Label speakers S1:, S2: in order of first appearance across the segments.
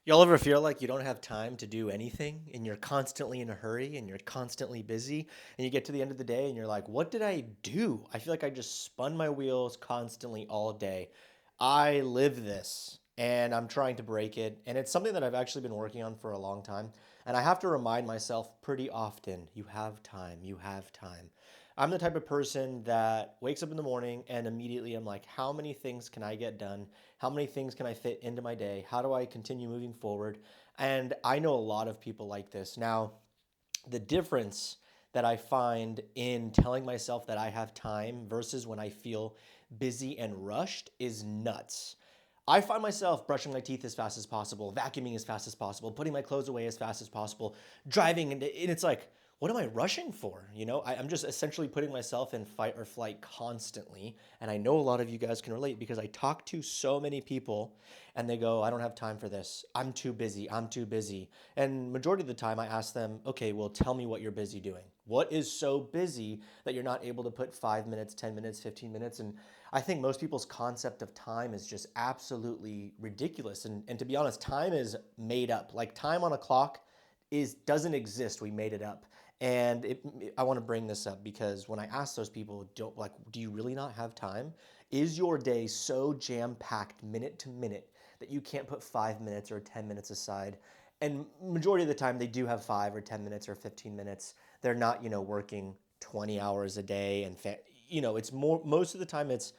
S1: Y'all ever feel like you don't have time to do anything and you're constantly in a hurry and you're constantly busy and you get to the end of the day and you're like, what did I do? I feel like I just spun my wheels constantly all day. I live this and I'm trying to break it. And it's something that I've actually been working on for a long time. And I have to remind myself pretty often, you have time, you have time. I'm the type of person that wakes up in the morning and immediately I'm like, how many things can I get done? How many things can I fit into my day? How do I continue moving forward? And I know a lot of people like this. Now, the difference that I find in telling myself that I have time versus when I feel busy and rushed is nuts. I find myself brushing my teeth as fast as possible, vacuuming as fast as possible, putting my clothes away as fast as possible, driving, and it's like, what am I rushing for? I'm just essentially putting myself in fight or flight constantly. And I know a lot of you guys can relate because I talk to so many people and they go, I don't have time for this. I'm too busy. I'm too busy. And majority of the time I ask them, okay, well, tell me what you're busy doing. What is so busy that you're not able to put 5 minutes, 10 minutes, 15 minutes? And I think most people's concept of time is just absolutely ridiculous. And to be honest, time is made up. Like time on a clock doesn't exist. We made it up. And I want to bring this up because when I ask those people, do you really not have time? Is your day so jam packed minute to minute that you can't put 5 minutes or 10 minutes aside? And majority of the time, they do have 5 or 10 minutes or 15 minutes. They're not, working 20 hours a day, and it's more. Most of the time, it's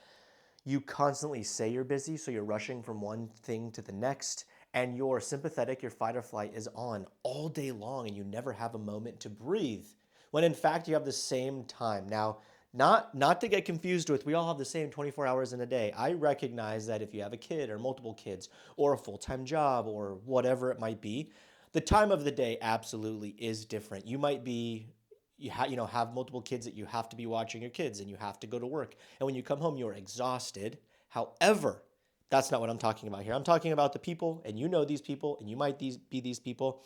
S1: you constantly say you're busy, so you're rushing from one thing to the next, and your sympathetic, your fight or flight is on all day long, and you never have a moment to breathe. When in fact you have the same time. Now, not to get confused with we all have the same 24 hours in a day. I recognize that if you have a kid or multiple kids or a full-time job or whatever it might be, the time of the day absolutely is different. You might be have multiple kids that you have to be watching your kids and you have to go to work. And when you come home, you're exhausted. However, that's not what I'm talking about here. I'm talking about the people, and you know these people, and you might be these people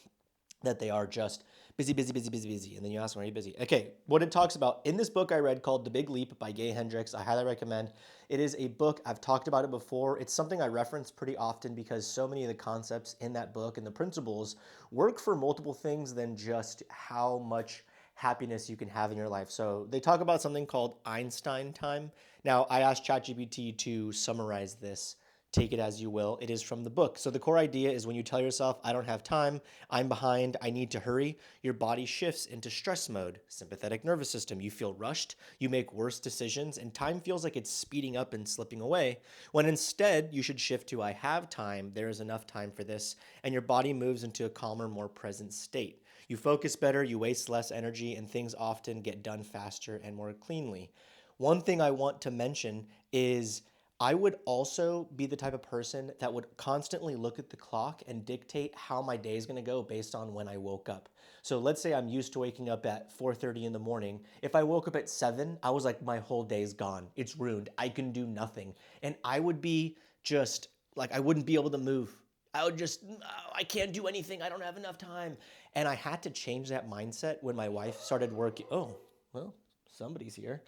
S1: that they are just busy, busy, busy, busy, busy. And then you ask them, are you busy? Okay, what it talks about in this book I read called The Big Leap by Gay Hendricks, I highly recommend. It is a book, I've talked about it before. It's something I reference pretty often because so many of the concepts in that book and the principles work for multiple things than just how much happiness you can have in your life. So they talk about something called Einstein time. Now, I asked ChatGPT to summarize this. Take it as you will. It is from the book. So the core idea is when you tell yourself, I don't have time, I'm behind, I need to hurry, your body shifts into stress mode, sympathetic nervous system. You feel rushed, you make worse decisions, and time feels like it's speeding up and slipping away. When instead, you should shift to I have time, there is enough time for this, and your body moves into a calmer, more present state. You focus better, you waste less energy, and things often get done faster and more cleanly. One thing I want to mention is I would also be the type of person that would constantly look at the clock and dictate how my day is going to go based on when I woke up. So let's say I'm used to waking up at 4:30 in the morning. If I woke up at 7, I was like my whole day's gone. It's ruined. I can do nothing. And I would be just like I wouldn't be able to move. I would just I can't do anything. I don't have enough time. And I had to change that mindset when my wife started working. Oh, well, somebody's here.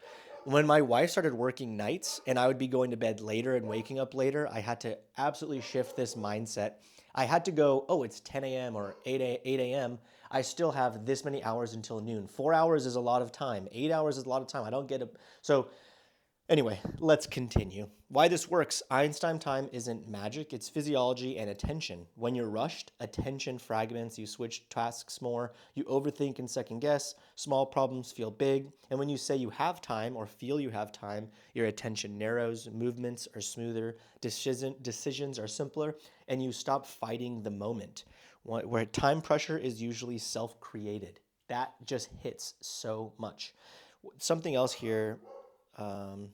S1: When my wife started working nights and I would be going to bed later and waking up later, I had to absolutely shift this mindset. I had to go, oh, it's 10 a.m. or 8 a.m. I still have this many hours until noon. 4 hours is a lot of time. 8 hours is a lot of time. I don't get it. So anyway, let's continue. Why this works Einstein time isn't magic, it's physiology and attention. When you're rushed, attention fragments, you switch tasks more, you overthink and second guess, small problems feel big. And when you say you have time or feel you have time, your attention narrows, movements are smoother, decisions are simpler, and you stop fighting the moment. Where time pressure is usually self created. That just hits so much. Something else here. Um,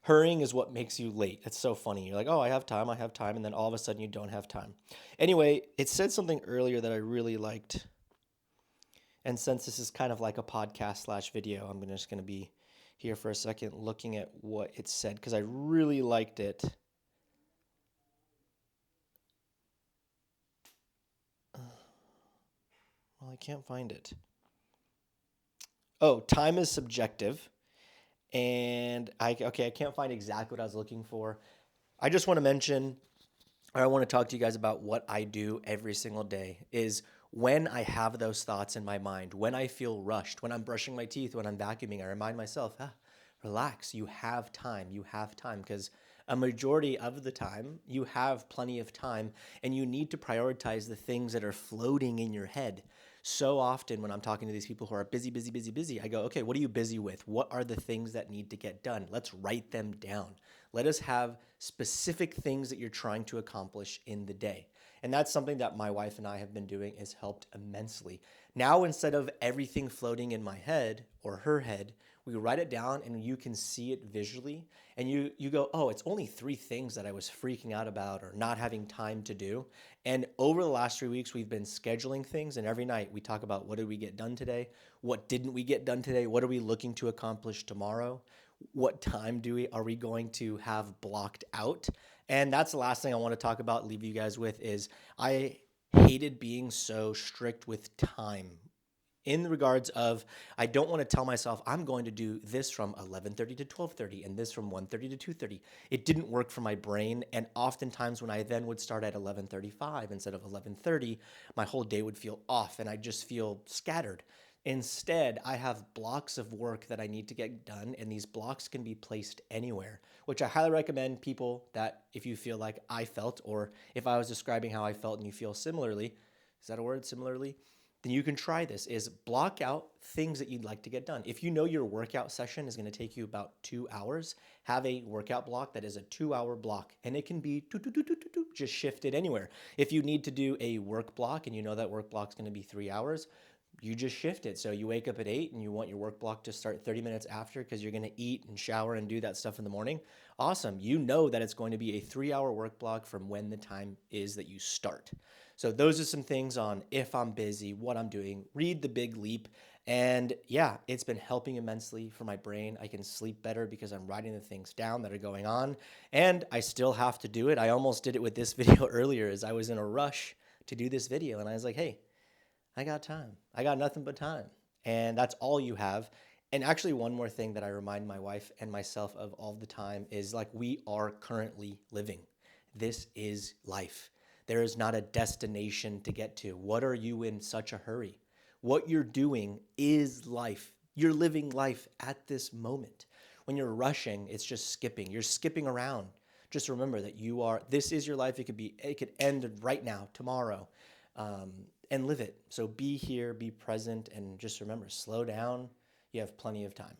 S1: Hurrying is what makes you late. It's so funny. You're like, oh, I have time. And then all of a sudden you don't have time. Anyway, it said something earlier that I really liked. And since this is kind of like a podcast slash video, I'm just going to be here for a second looking at what it said because I really liked it. Well, I can't find it. Oh, time is subjective. And I can't find exactly what I was looking for. I just want to mention I want to talk to you guys about what I do every single day is when I have those thoughts in my mind, when I feel rushed, when I'm brushing my teeth, when I'm vacuuming, I remind myself, relax, you have time, because a majority of the time you have plenty of time and you need to prioritize the things that are floating in your head. So often when I'm talking to these people who are busy, busy, busy, busy, I go, okay, what are you busy with? What are the things that need to get done? Let's write them down. Let us have specific things that you're trying to accomplish in the day. And that's something that my wife and I have been doing, has helped immensely. Now, instead of everything floating in my head or her head, we write it down and you can see it visually. And you go, oh, it's only three things that I was freaking out about or not having time to do. And over the last 3 weeks, we've been scheduling things. And every night we talk about, what did we get done today? What didn't we get done today? What are we looking to accomplish tomorrow? What time are we going to have blocked out? And that's the last thing I want to talk about, leave you guys with, is I hated being so strict with time, in regards of, I don't want to tell myself I'm going to do this from 11:30 to 12:30 and this from 1:30 to 2:30. It didn't work for my brain, and oftentimes when I then would start at 11:35 instead of 11:30, my whole day would feel off and I just feel scattered. Instead, I have blocks of work that I need to get done, and these blocks can be placed anywhere, which I highly recommend people that, if you feel like I felt, or if I was describing how I felt and you feel similarly, is that a word, similarly? Then you can try this, is block out things that you'd like to get done. If you know your workout session is going to take you about 2 hours, have a workout block that is a 2 hour block, and it can be just shifted anywhere. If you need to do a work block and you know that work block is going to be 3 hours, you just shift it. So you wake up at 8 and you want your work block to start 30 minutes after because you're going to eat and shower and do that stuff in the morning. Awesome. You know that it's going to be a 3 hour work block from when the time is that you start. So those are some things on if I'm busy, what I'm doing. Read The Big Leap. And yeah, it's been helping immensely for my brain. I can sleep better because I'm writing the things down that are going on. And I still have to do it. I almost did it with this video earlier, as I was in a rush to do this video. And I was like, hey, I got time. I got nothing but time. And that's all you have. And actually, one more thing that I remind my wife and myself of all the time is, like, we are currently living. This is life. There is not a destination to get to. What are you in such a hurry? What you're doing is life. You're living life at this moment. When you're rushing, it's just skipping. You're skipping around. Just remember that this is your life. It could end right now, tomorrow. And live it. So be here, be present, and just remember, slow down. You have plenty of time.